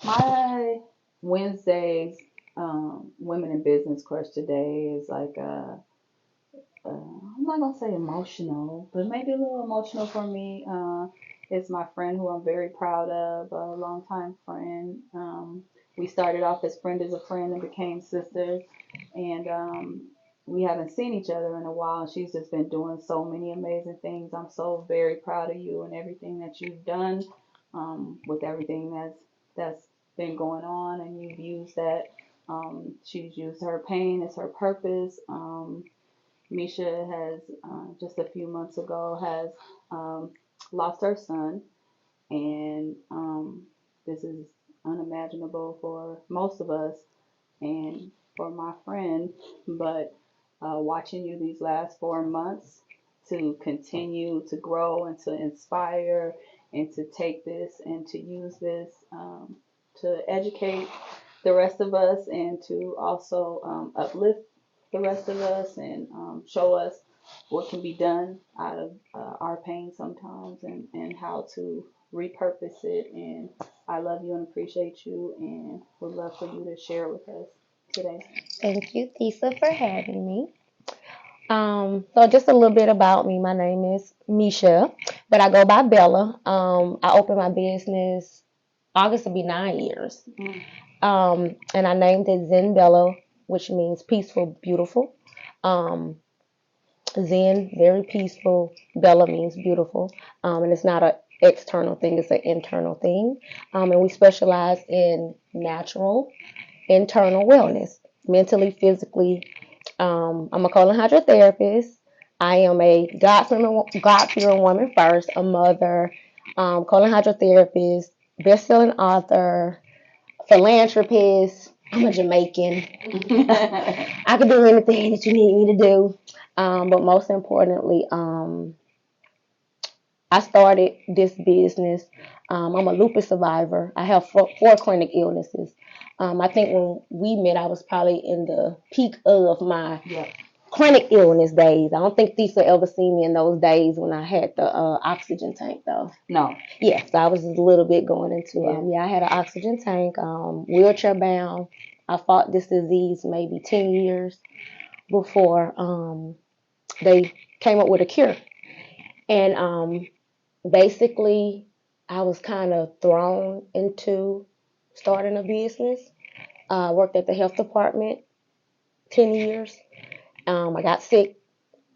My Wednesdays, Women in Business Crush today is like I'm not gonna say emotional, but maybe a little emotional for me. It's my friend who I'm very proud of, a longtime friend. We started off as friend as a friend and became sisters, and we haven't seen each other in a while. She's just been doing so many amazing things. I'm so very proud of you and everything that you've done, with everything that's been going on, and you've used that. She's used her pain as her purpose. Mesha has just a few months ago has lost her son, and this is unimaginable for most of us and for my friend. But watching you these last 4 months to continue to grow and to inspire and to take this and to use this to educate the rest of us and to also uplift the rest of us and show us what can be done out of our pain sometimes and how to repurpose it. And I love you and appreciate you and would love for you to share with us today. Thank you, Tisa, for having me. So just a little bit about me. My name is Misha, but I go by Bella. I opened my business August will be 9 years. Mm. And I named it Zen Bella, which means peaceful, beautiful. Um, Zen, very peaceful. Bella means beautiful. And it's not an external thing, it's an internal thing. And we specialize in natural, internal wellness, mentally, physically. I'm a colon hydrotherapist. I am a God-fearing woman first, a mother, colon hydrotherapist, best-selling author, philanthropist. I'm a Jamaican. I can do anything that you need me to do. But most importantly, I started this business. I'm a lupus survivor. I have four chronic illnesses. I think when we met, I was probably in the peak of my Yeah. chronic illness days. I don't think Lisa ever seen me in those days when I had the oxygen tank, though. No. Yes, I was a little bit going into Yeah. yeah. I had an oxygen tank, wheelchair bound. I fought this disease maybe 10 years before they came up with a cure, and basically I was kind of thrown into starting a business. I worked at the health department 10 years. I got sick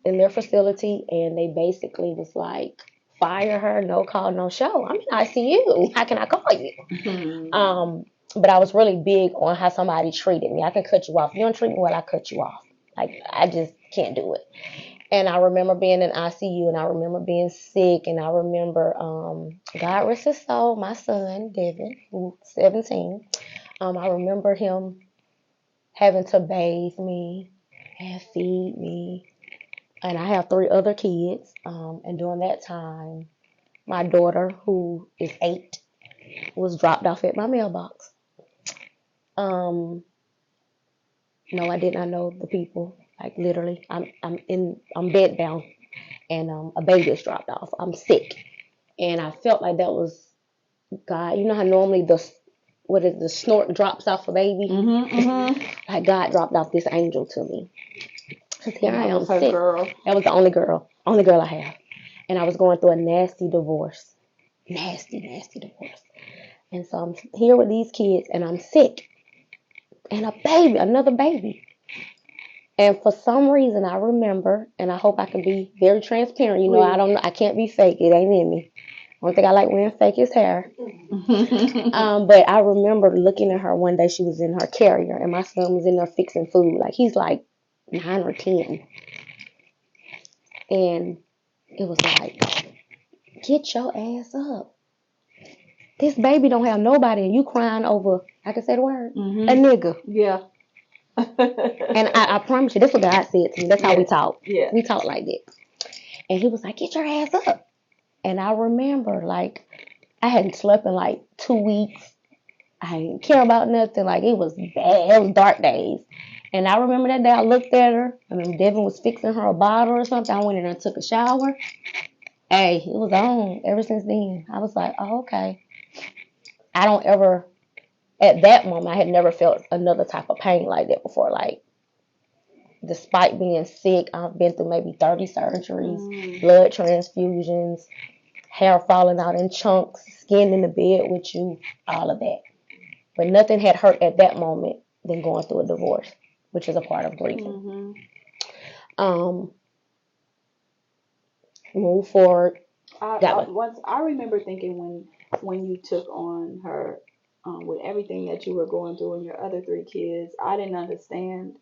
in their facility, and they basically was like, fire her, no call, no show. I'm in ICU. How can I call you? But I was really big on how somebody treated me. I can cut you off. If you don't treat me well, I cut you off. Like I just can't do it. And I remember being in ICU, and I remember being sick, and I remember God rest his soul, my son Devin, who's 17. I remember him having to bathe me and feed me, and I have three other kids. And during that time, my daughter, who is 8, was dropped off at my mailbox. Um, no, I did not know the people. Like literally, I'm bed bound, and a baby is dropped off. I'm sick, and I felt like that was God. You know how normally the snort drops off a baby. Like God dropped off this angel to me. So here I am sick. Girl. That was the only girl I have, and I was going through a nasty divorce, nasty divorce. And so I'm here with these kids, and I'm sick, and a baby, another baby. And for some reason, I remember, and I hope I can be very transparent. You know, I don't know, I can't be fake. It ain't in me. One thing I like wearing fake is hair. But I remember looking at her one day. She was in her carrier, and my son was in there fixing food. Like he's like 9 or 10, and it was like, get your ass up. This baby don't have nobody, and you crying over. I can say the word, a nigga. Yeah. And I promise you, this is what God said to me. That's how we talk. Yeah. We talk like that. And he was like, get your ass up. And I remember, like, I hadn't slept in like 2 weeks. I didn't care about nothing. Like, it was bad. It was dark days. And I remember that day I looked at her. I mean, Devin was fixing her a bottle or something. I went in and took a shower. Hey, it was on ever since then. I was like, oh, okay. I don't ever at that moment, I had never felt another type of pain like that before. Like, despite being sick, I've been through maybe 30 surgeries, blood transfusions, hair falling out in chunks, skin in the bed with you, all of that. But nothing had hurt at that moment than going through a divorce, which is a part of grieving. Move forward. I remember thinking when you took on her, with everything that you were going through and your other three kids, I didn't understand,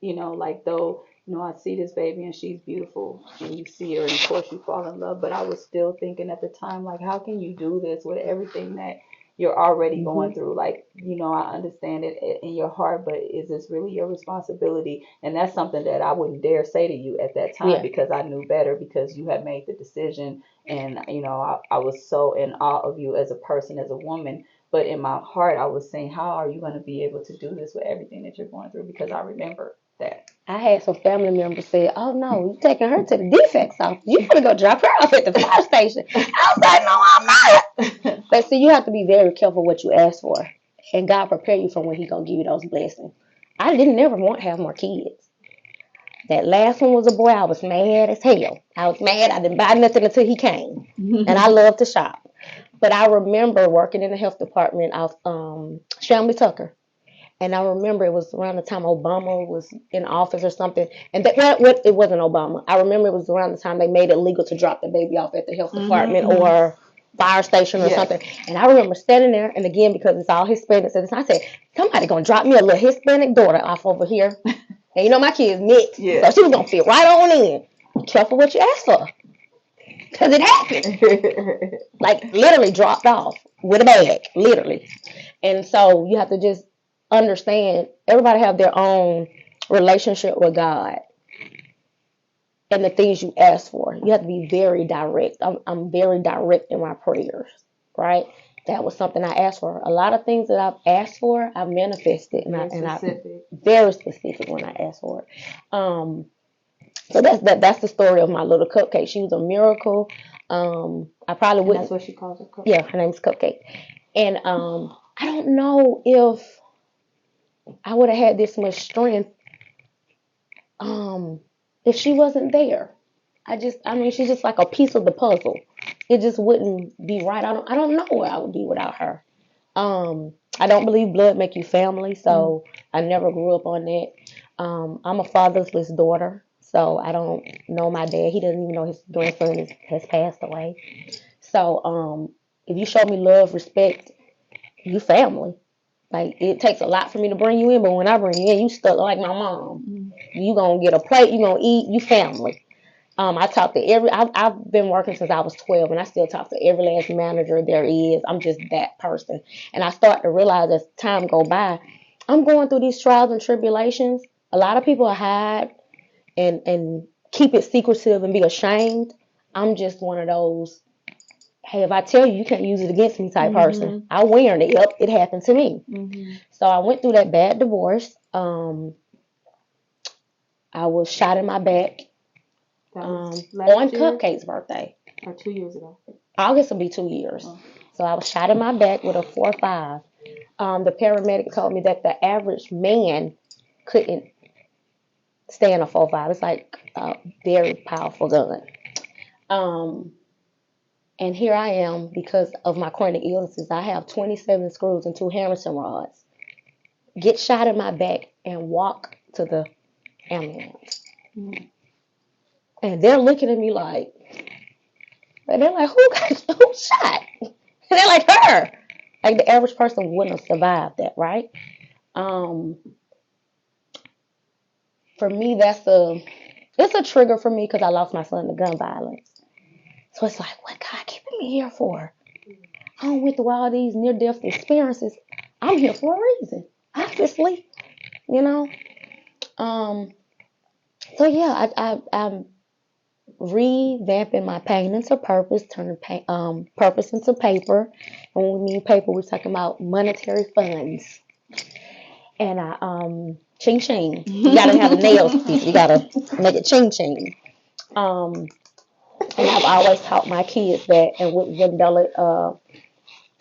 like, though, I see this baby and she's beautiful and you see her and of course you fall in love, but I was still thinking at the time, like, how can you do this with everything that you're already going through? Like, I understand it in your heart, but is this really your responsibility? And that's something that I wouldn't dare say to you at that time, because I knew better, because you had made the decision. And, I was so in awe of you as a person, as a woman. But in my heart, I was saying, how are you going to be able to do this with everything that you're going through? Because I remember that. I had some family members say, "Oh no, you taking her to the defects office? You gonna go drop her off at the fire station?" I was like, "No, I'm not." But see, you have to be very careful what you ask for, and God prepare you for when He gonna give you those blessings. I didn't never want to have more kids. That last one was a boy. I was mad as hell. I was mad. I didn't buy nothing until he came, and I love to shop. But I remember working in the health department of Shamley Tucker. And I remember it was around the time Obama was in office or something. And it wasn't Obama. I remember it was around the time they made it legal to drop the baby off at the health department or fire station or something. And I remember standing there, and again, because it's all Hispanics, and I said, somebody gonna drop me a little Hispanic daughter off over here. And my kid's mixed, so she was gonna fit right on in. Be careful what you ask for, because it happened. Like, literally dropped off with a bag, literally. And so you have to just understand, everybody have their own relationship with God and the things you ask for. You have to be very direct. I'm very direct in my prayers, right? That was something I asked for. A lot of things that I've asked for, I've manifested, and I very specific when I asked for it. So that's the story of my little cupcake. She was a miracle. I probably wouldn't. That's what she calls her, Cupcake. Yeah, her name's Cupcake. And I don't know if I would have had this much strength if she wasn't there. She's just like a piece of the puzzle. It just wouldn't be right. I don't know where I would be without her. I don't believe blood make you family, so I never grew up on that. I'm a fatherless daughter, so I don't know my dad. He doesn't even know his grandson has passed away. So if you show me love, respect, you family. Like, it takes a lot for me to bring you in, but when I bring you in, you stuck like my mom. You gonna get a plate, you gonna eat, you family. I talk to I've been working since I was 12, and I still talk to every last manager there is. I'm just that person. And I start to realize as time go by, I'm going through these trials and tribulations. A lot of people hide and keep it secretive and be ashamed. I'm just one of those, hey, if I tell you, you can't use it against me type person. I wear it. Yep, it happened to me. So I went through that bad divorce. I was shot in my back on Cupcake's birthday. Or 2 years ago? August will be 2 years. So I was shot in my back with a 4.5. The paramedic told me that the average man couldn't stand a 4.5. It's like a very powerful gun. And here I am, because of my chronic illnesses. I have 27 screws and 2 Harrison rods. Get shot in my back and walk to the ambulance. And they're looking at me like, and they're like, who shot? And they're like, her. Like, the average person wouldn't have survived that, right? For me, it's a trigger for me, because I lost my son to gun violence. So it's like, what God keeping me here for? I don't went through all these near-death experiences. I'm here for a reason, obviously, So yeah, I'm revamping my pain into purpose, turning purpose into paper. And when we mean paper, we're talking about monetary funds. And ching ching. You gotta have the nails piece. You gotta make it ching ching. And I've always taught my kids that, and with Vanilla,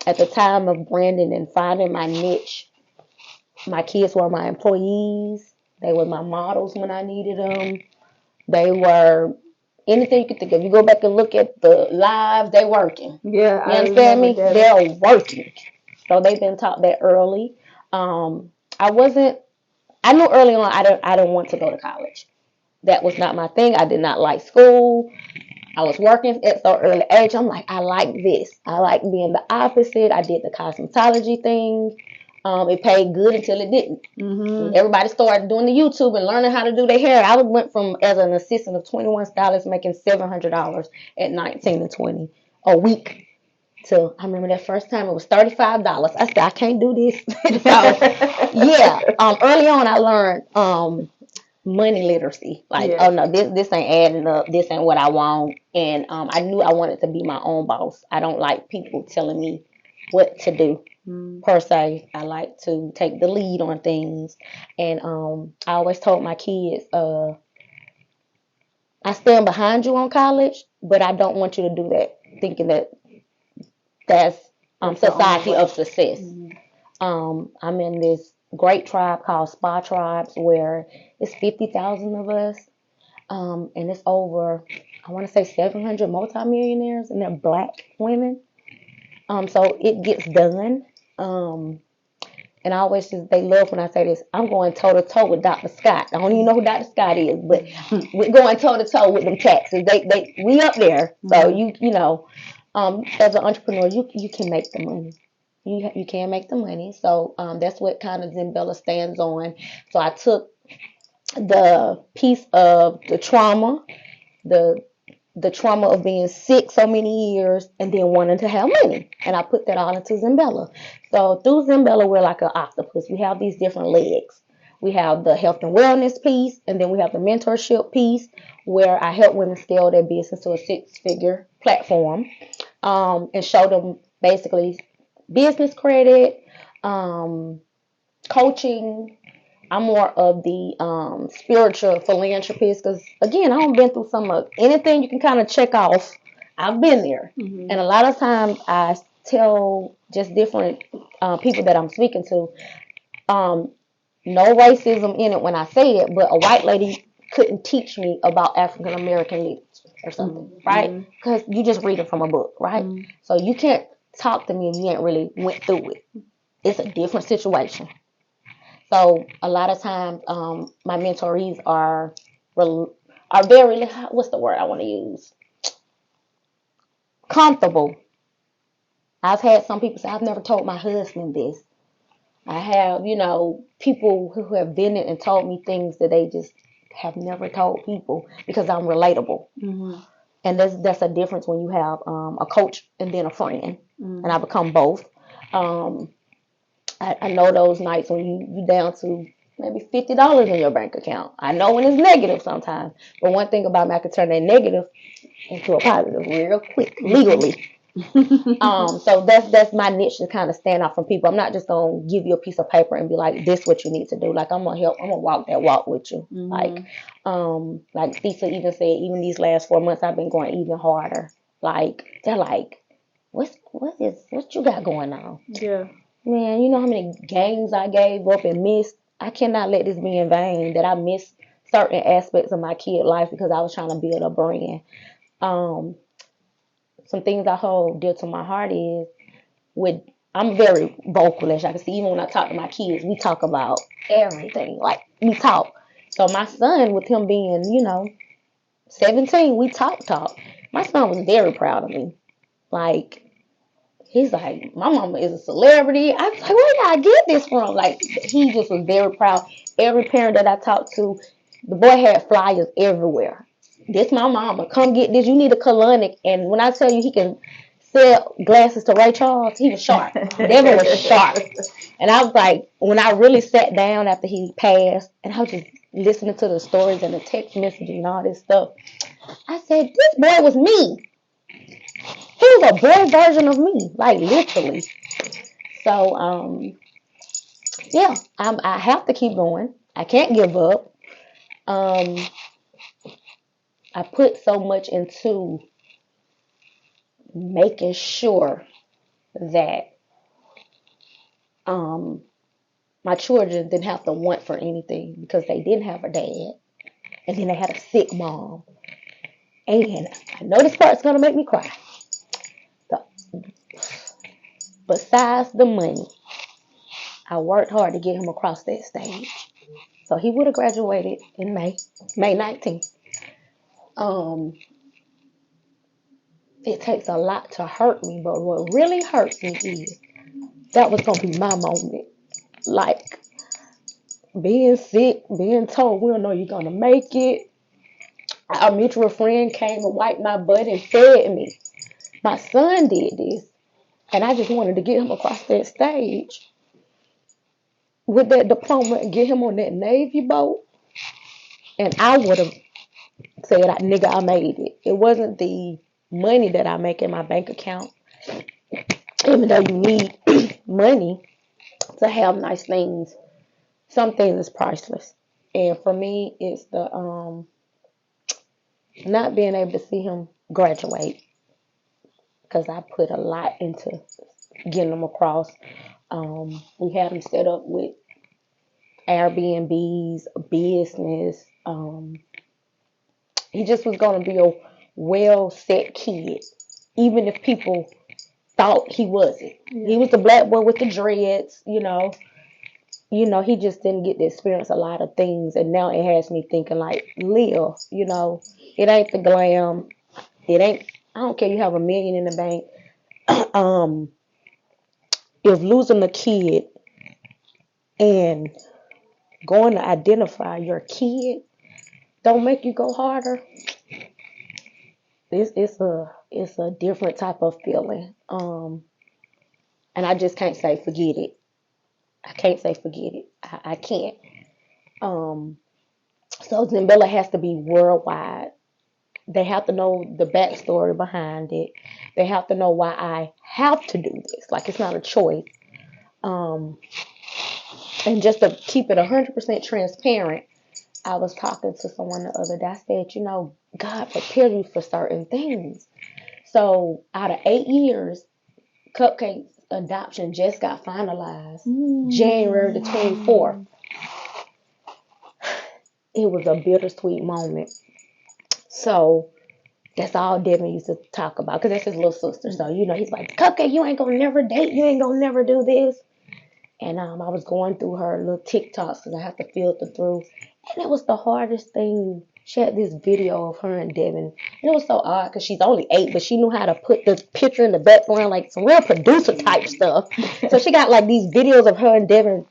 At the time of branding and finding my niche, my kids were my employees. They were my models when I needed them. They were anything you could think of. You go back and look at the lives, they working. Yeah, You I understand remember me? that. They're working. So they've been taught that early. I wasn't. I knew early on I didn't want to go to college. That was not my thing. I did not like school. I was working at so early age. I'm like, I like this. I like being the opposite. I did the cosmetology thing. It paid good until it didn't. Mm-hmm. Everybody started doing the YouTube and learning how to do their hair. I went from as an assistant of 21 stylists making $700 at 19 and 20 a week. So I remember that first time it was $35. I said I can't do this. So yeah, early on I learned money literacy. Like, Yeah. oh no, this ain't adding up. This ain't what I want. And I knew I wanted to be my own boss. I don't like people telling me what to do per se. I like to take the lead on things. And I always told my kids, I stand behind you on college, but I don't want you to do that, thinking that that's society of success. I'm in this great tribe called Spa Tribes where it's 50,000 of us. And it's over, I want to say 700 multimillionaires, and they're black women. So it gets done. And I always just, they love when I say this. I'm going toe to toe with Dr. Scott. I don't even know who Dr. Scott is, but we're going toe to toe with them taxes. We up there. So as an entrepreneur, you can make the money. You can make the money. So that's what kind of Zembella stands on. So I took the piece of the trauma, the trauma of being sick so many years and then wanting to have money. And I put that all into Zembella. So through Zembella, we're like an octopus. We have these different legs. We have the health and wellness piece, and then we have the mentorship piece where I help women scale their business to a six-figure platform, and show them basically business credit, coaching. I'm more of the spiritual philanthropist because, again, I've been through some of anything you can kind of check off. I've been there. And a lot of times I tell just different people that I'm speaking to, no racism in it when I say it, but a white lady couldn't teach me about African American leaders or something, right? Because you just read it from a book, right? So you can't talk to me if you ain't really went through it. It's a different situation. So a lot of times, my mentorees are very, what's the word I want to use? Comfortable. I've had some people say, I've never told my husband this. I have, people who have been in and told me things that they just have never told people because I'm relatable. And that's a difference when you have a coach and then a friend. And I become both. I know those nights when you down to maybe $50 in your bank account. I know when it's negative sometimes, but one thing about me, I can turn that negative into a positive real quick legally. So that's my niche to kind of stand out from people. I'm not just gonna give you a piece of paper and be like, this is what you need to do. Like I'm gonna walk that walk with you. Like Cecil even said, even these last 4 months I've been going even harder. Like they're like, what you got going on? Yeah. Man, you know how many games I gave up and missed? I cannot let this be in vain that I missed certain aspects of my kid life because I was trying to build a brand. Some things I hold dear to my heart is I'm very vocal, as y'all can see. Even when I talk to my kids, we talk about everything. Like we talk. So my son, with him being, 17, we talk. My son was very proud of me. Like, he's like, my mama is a celebrity. I was like, where did I get this from? Like, he just was very proud. Every parent that I talked to, the boy had flyers everywhere. This my mama. Come get this. You need a colonic. And when I tell you he can sell glasses to Ray Charles, he was sharp. Devin was sharp. And I was like, when I really sat down after he passed, and I was just listening to the stories and the text messages and all this stuff, I said, this boy was me. He was a boy version of me, like literally. So, yeah, I have to keep going. I can't give up. I put so much into making sure that My children didn't have to want for anything because they didn't have a dad, and then they had a sick mom. And I know this part's gonna make me cry. So, besides the money, I worked hard to get him across that stage. So he would have graduated in May 19th. Um, it takes a lot to hurt me, but what really hurts me is that was gonna be my moment. Like being sick, being told we don't know you're gonna make it. Our mutual friend came and wiped my butt and fed me. My son did this, and I just wanted to get him across that stage with that diploma and get him on that Navy boat. And I would have said, nigga, I made it. It wasn't the money that I make in my bank account, even though you need money to have nice things. Some things is priceless. And for me, it's the not being able to see him graduate because I put a lot into getting him across. We had him set up with Airbnbs, business. He just was going to be a well set kid, even if people thought he wasn't. Yeah. He was the black boy with the dreads, you know. He just didn't get to experience a lot of things, and now it has me thinking like, live, it ain't the glam. It ain't. I don't care. You have $1 million in the bank. If losing a kid and going to identify your kid don't make you go harder, it's a different type of feeling. And I just can't say forget it. I can't say forget it. I can't. So Zambella has to be worldwide. They have to know the backstory behind it. They have to know why I have to do this. Like, it's not a choice. And just to keep it 100% transparent, I was talking to someone the other day. I said, God prepared you for certain things. So out of 8 years, Cupcake's adoption just got finalized January the 24th. It was a bittersweet moment. So that's all Devin used to talk about, because that's his little sister. So, he's like, Cupcake, you ain't gonna never date. You ain't gonna never do this. And I was going through her little TikToks because I have to filter through. And it was the hardest thing. She had this video of her and Devin. And it was so odd because she's only 8, but she knew how to put the picture in the background, like some real producer type stuff. So she got like these videos of her and Devin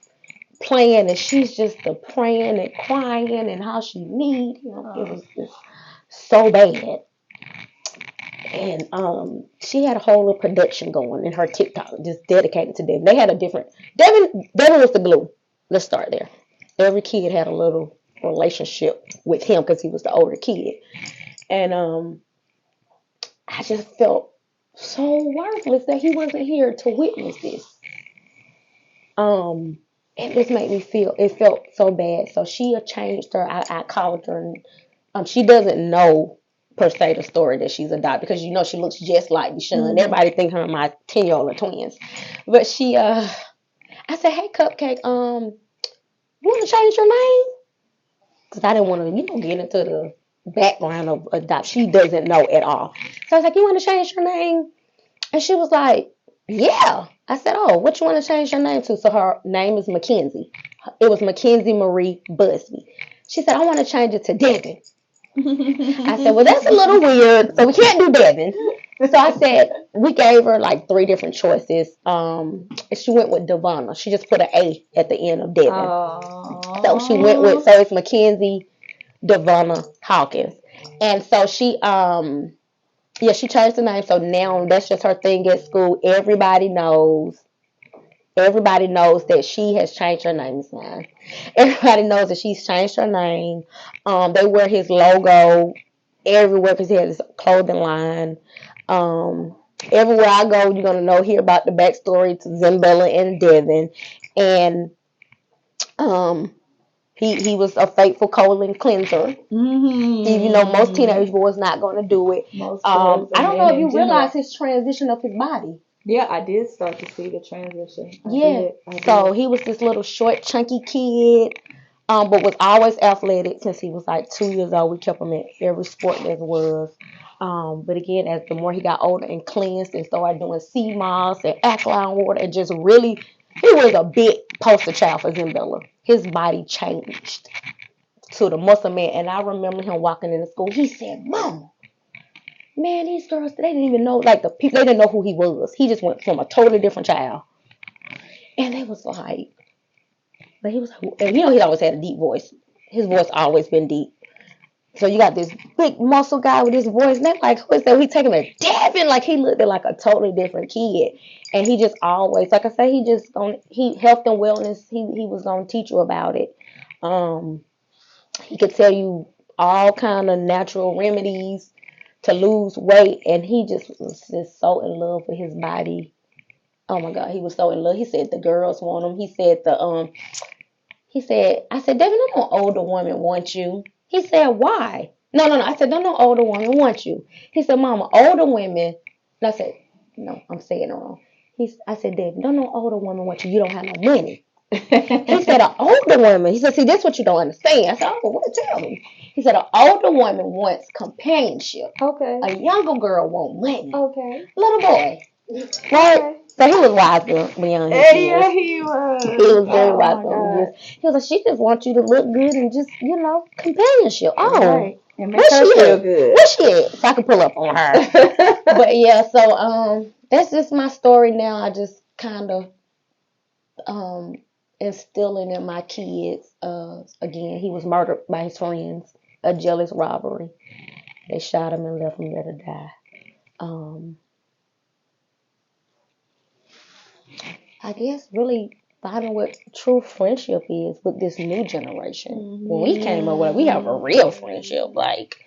playing, and she's just praying and crying and how she needs. It was just so bad. And she had a whole little production going in her TikTok, just dedicated to Devin. They had a different Devin was the glue. Let's start there. Every kid had a little relationship with him because he was the older kid. And I just felt so worthless that he wasn't here to witness this. It just made me it felt so bad. So she changed her. I called her, and she doesn't know per se the story that she's adopted, because she looks just like Deshaun. Everybody think her and my 10-year-old are twins. But I said, hey Cupcake, you want to change your name? Because I didn't want to, get into the background of adoption. She doesn't know at all. So I was like, you want to change your name? And she was like, yeah. I said, oh, what you want to change your name to? So her name is Mackenzie. It was Mackenzie Marie Busby. She said, I want to change it to Devin. I said, well, that's a little weird, so we can't do Devin. So I said, we gave her like 3 different choices. And she went with Devonna. She just put an A at the end of Devin. Aww. So she went with, so it's Mackenzie Devonna Hawkins. And so she changed the name. So now that's just her thing at school. Everybody knows that she has changed her name now. Everybody knows that she's changed her name. They wear his logo everywhere because he has his clothing line. Everywhere I go, you're gonna hear about the backstory to Zambella and Devin. And he was a faithful colon cleanser. Even though most teenage boys not gonna do it. I don't know if you realize his transition of his body. Yeah, I did start to see the transition. Yeah. I So did. he was this little short, chunky kid, but was always athletic since he was like 2 years old. We kept him in every sport there was. But again, as the more he got older and cleansed and started doing sea moss and alkaline water and just really, he was a big poster child for Zembella. His body changed to the muscle man. And I remember him walking into school. He said, "Mama, man, these girls, they didn't even know, like the people, they didn't know who he was. He just went from a totally different child." And they was like, but he was like, and you know, he always had a deep voice. His voice always been deep. So you got this big muscle guy with his voice, and they're like, who is that? We take him and dabbing, like he looked like a totally different kid. And he just always, like I say, he health and wellness. He was gonna teach you about it. Um, he could tell you all kind of natural remedies to lose weight, and he just was just so in love with his body. Oh my God, he was so in love. He said the girls want him. He said, I said, David, no older woman wants you. He said, why? No. I said, no older woman wants you. He said, Mama, older women. And I said, no, I'm saying it wrong. I said, David, no older woman wants you. You don't have no money. He said, an older woman. He said, see, that's what you don't understand. I said, oh, what? Tell me. He said, an older woman wants companionship. Okay. A younger girl wants money. Okay. Little boy. Right? Okay. So he was wise beyond his years. Yeah, he was. He was very Oh wise my beyond his years. God. He was like, she just wants you to look good and just, companionship. Oh, Right. And make where's her she feel at? good. Where's she at? So I can pull up on her. But yeah, so that's just my story now. I just kind of um instilling in my kids. Again, he was murdered by his friends, a jealous robbery. They shot him and left him there to die. Um, I guess really finding what true friendship is with this new generation. Mm-hmm. When we came up with it, we have a real friendship, like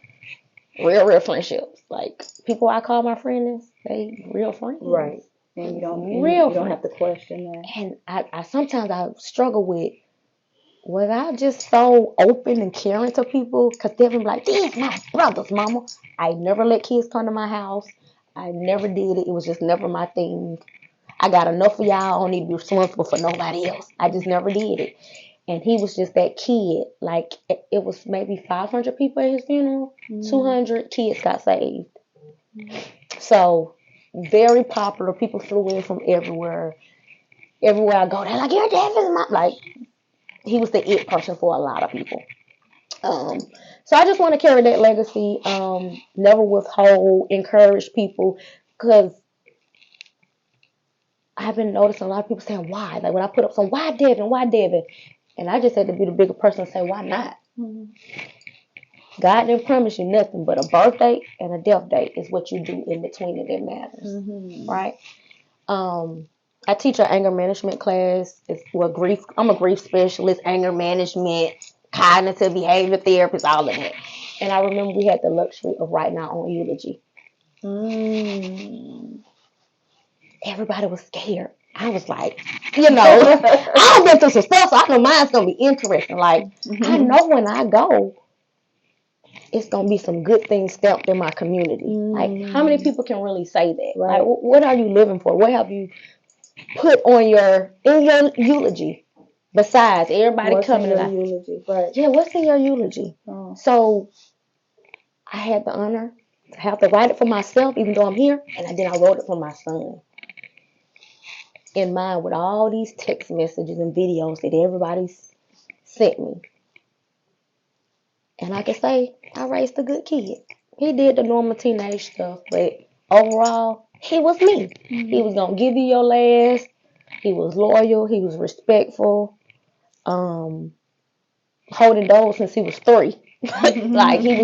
real friendships. Like people I call my friends, they real friends. Right. And you don't have to question that. And I sometimes I struggle with, was I just so open and caring to people? Because they'll be like, these my brothers, mama. I never let kids come to my house. I never did it. It was just never my thing. I got enough of y'all. I don't need to be responsible for nobody else. I just never did it. And he was just that kid. Like, it was maybe 500 people at his funeral. 200 kids got saved. So, very popular. People flew in from everywhere. Everywhere I go, they're like, your dad is my... Like, he was the it person for a lot of people. So I just want to carry that legacy. Never withhold, encourage people. Because I've been noticing a lot of people saying, why? Like, when I put up some, why Devin? And I just had to be the bigger person and say, why not? Mm-hmm. God didn't promise you nothing, but a birthday and a death date is what you do in between it that matters. Mm-hmm. Right? I teach an anger management class. I'm a grief specialist, anger management, cognitive behavior therapist, all of that. And I remember we had the luxury of writing our own eulogy. Everybody was scared. I was like, I've been through some stuff, so I know mine's going to be interesting. Like, I know when I go, it's going to be some good things stamped in my community. Like, how many people can really say that? Right. Like, what are you living for? What have you put in your eulogy? Besides, everybody what's coming in your eulogy? Right. Yeah, what's in your eulogy? Oh. So, I had the honor to have to write it for myself, even though I'm here, and then I wrote it for my son. In mind with all these text messages and videos that everybody's sent me. And I can say, I raised a good kid. He did the normal teenage stuff, but overall, he was me. Mm-hmm. He was going to give you your last. He was loyal. He was respectful. Holding doors since he was 3. Like, he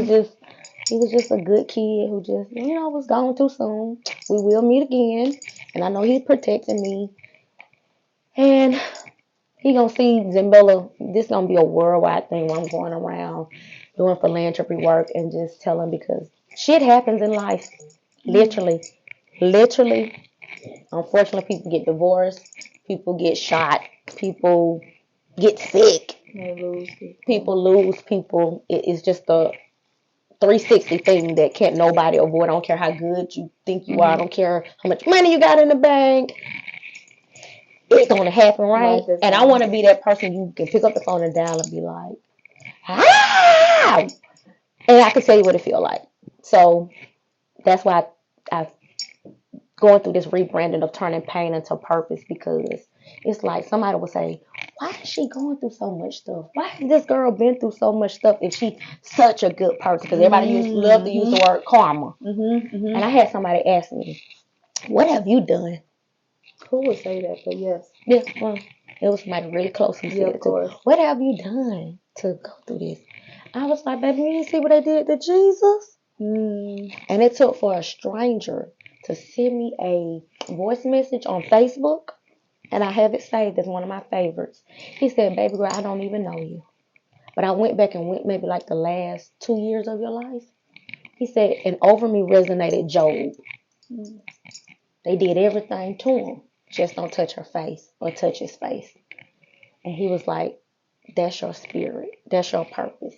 was just a good kid who just, was gone too soon. We will meet again. And I know he's protecting me. And he gonna see Zembella. This gonna be a worldwide thing where I'm going around doing philanthropy work and just telling, because shit happens in life. Literally. Unfortunately, people get divorced. People get shot. People get sick. People lose people. It's just 360 thing that can't nobody avoid. I don't care how good you think you are. I Mhm. don't care how much money you got in the bank. It's gonna happen, right? Life is And I gonna want to be that person you can pick up the phone and dial and be like, ah! And I can tell you what it feel like. So that's why I've going through this rebranding of turning pain into purpose, because it's like somebody will say, why is she going through so much stuff? Why has this girl been through so much stuff if she's such a good person? Because everybody love to use the word karma. And I had somebody ask me, what have you done? Who would say that? But yes. Yeah, well, it was somebody really close who Yeah, said of it too. course. What have you done to go through this? I was like, baby, you didn't see what they did to Jesus? And it took for a stranger to send me a voice message on Facebook, and I have it saved as one of my favorites. He said, baby girl, I don't even know you, but I went back and went maybe like the last 2 years of your life. He said, and over me resonated Job. They did everything to him, just don't touch her face or touch his face. And he was like, that's your spirit, that's your purpose.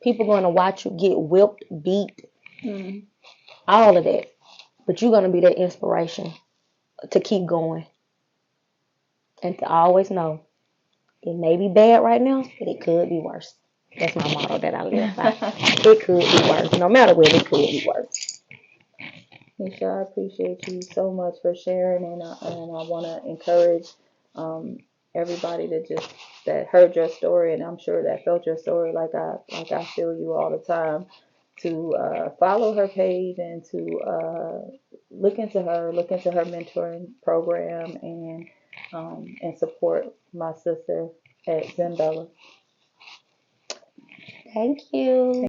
People going to watch you get whipped, beat, all of that, but you're going to be that inspiration to keep going and to always know it may be bad right now, but it could be worse. That's my motto that I live by. It could be worse. No matter what, it could be worse. Mesha, I appreciate you so much for sharing, and I want to encourage everybody that heard your story, and I'm sure that felt your story like I feel you all the time, to follow her page and to look into her mentoring program, and support my sister at Zimbella. Thank you.